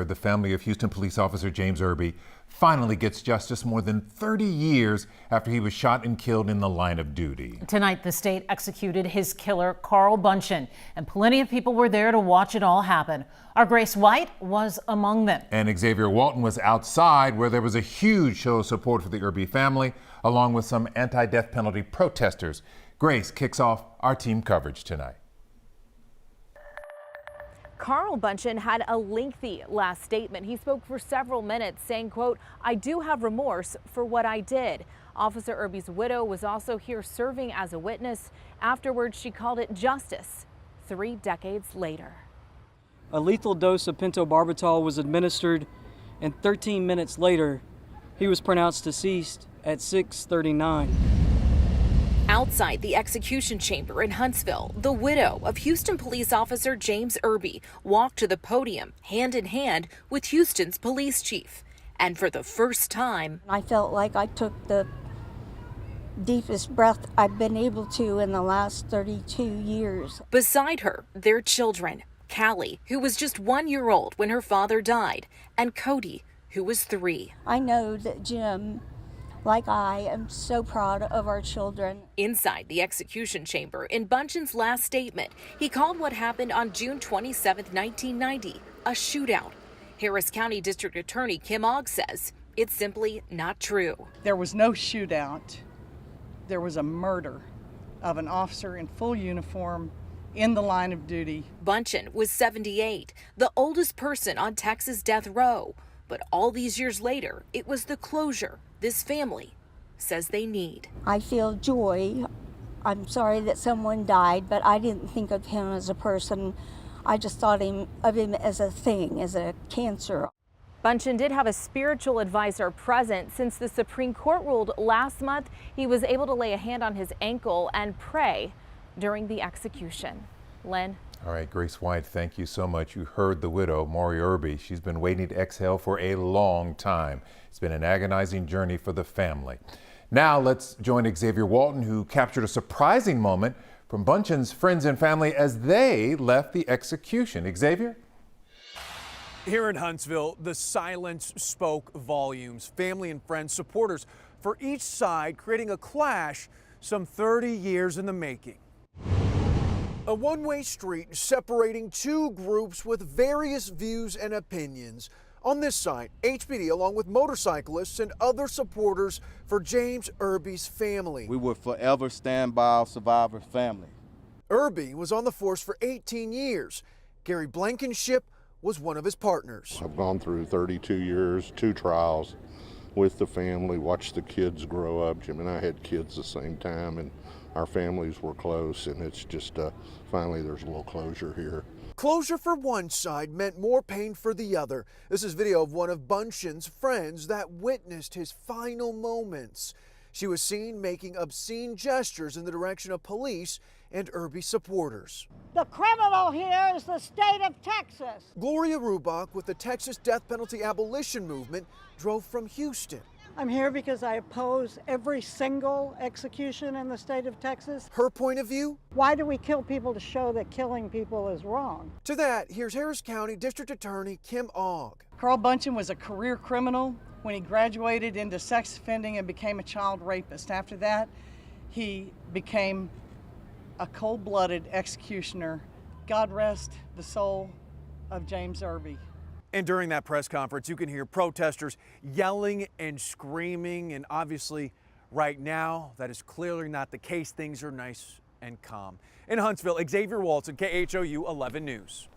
The family of Houston police officer James Irby finally gets justice more than 30 years after he was shot and killed in the line of duty. Tonight, the state executed his killer, Carl Buntion, and plenty of people were there to watch it all happen. Our Grace White was among them. And Xavier Walton was outside where there was a huge show of support for the Irby family, along with some anti-death penalty protesters. Grace kicks off our team coverage tonight. Carl Buntion had a lengthy last statement. He spoke for several minutes saying, quote, "I do have remorse for what I did." Officer Irby's widow was also here serving as a witness. Afterwards, she called it justice 3 decades later. A lethal dose of pentobarbital was administered, and 13 minutes later, he was pronounced deceased at 6:39. Outside the execution chamber in Huntsville, the widow of Houston police officer James Irby walked to the podium hand in hand with Houston's police chief. And for the first time, I felt like I took the deepest breath I've been able to in the last 32 years. Beside her, their children, Callie, who was just 1 year old when her father died, and Cody, who was 3. I know that Jim, like I, am so proud of our children. Inside the execution chamber, in Bunchin's last statement, he called what happened on June 27, 1990, a shootout. Harris County District Attorney Kim Ogg says it's simply not true. There was no shootout. There was a murder of an officer in full uniform in the line of duty. Bunchen was 78, the oldest person on Texas death row. But all these years later, it was the closure this family says they need. I feel joy. I'm sorry that someone died, but I didn't think of him as a person. I just thought of him as a thing, as a cancer. Bunchen did have a spiritual advisor present. Since the Supreme Court ruled last month, he was able to lay a hand on his ankle and pray during the execution. Len? All right, Grace White, thank you so much. You heard the widow, Maury Irby. She's been waiting to exhale for a long time. It's been an agonizing journey for the family. Now let's join Xavier Walton, who captured a surprising moment from Bunchin's friends and family as they left the execution. Xavier? Here in Huntsville, the silence spoke volumes. Family and friends, supporters for each side, creating a clash some 30 years in the making. A one-way street separating two groups with various views and opinions. On this side, HPD along with motorcyclists and other supporters for James Irby's family. We will forever stand by our survivor family. Irby was on the force for 18 years. Gary Blankenship was one of his partners. I've gone through 32 years, 2 trials with the family, watched the kids grow up. Jim and I had kids the same time, and our families were close, and it's just finally there's a little closure here. Closure for one side meant more pain for the other. This is video of one of Bunchin's friends that witnessed his final moments. She was seen making obscene gestures in the direction of police and Irby supporters. The criminal here is the state of Texas. Gloria Rubach with the Texas death penalty abolition movement drove from Houston. I'm here because I oppose every single execution in the state of Texas. Her point of view? Why do we kill people to show that killing people is wrong? To that, here's Harris County District Attorney Kim Ogg. Carl Bunchen was a career criminal when he graduated into sex offending and became a child rapist. After that, he became a cold-blooded executioner. God rest the soul of James Irby. And during that press conference, you can hear protesters yelling and screaming. And obviously, right now, that is clearly not the case. Things are nice and calm. In Huntsville, Xavier Walton, KHOU 11 News.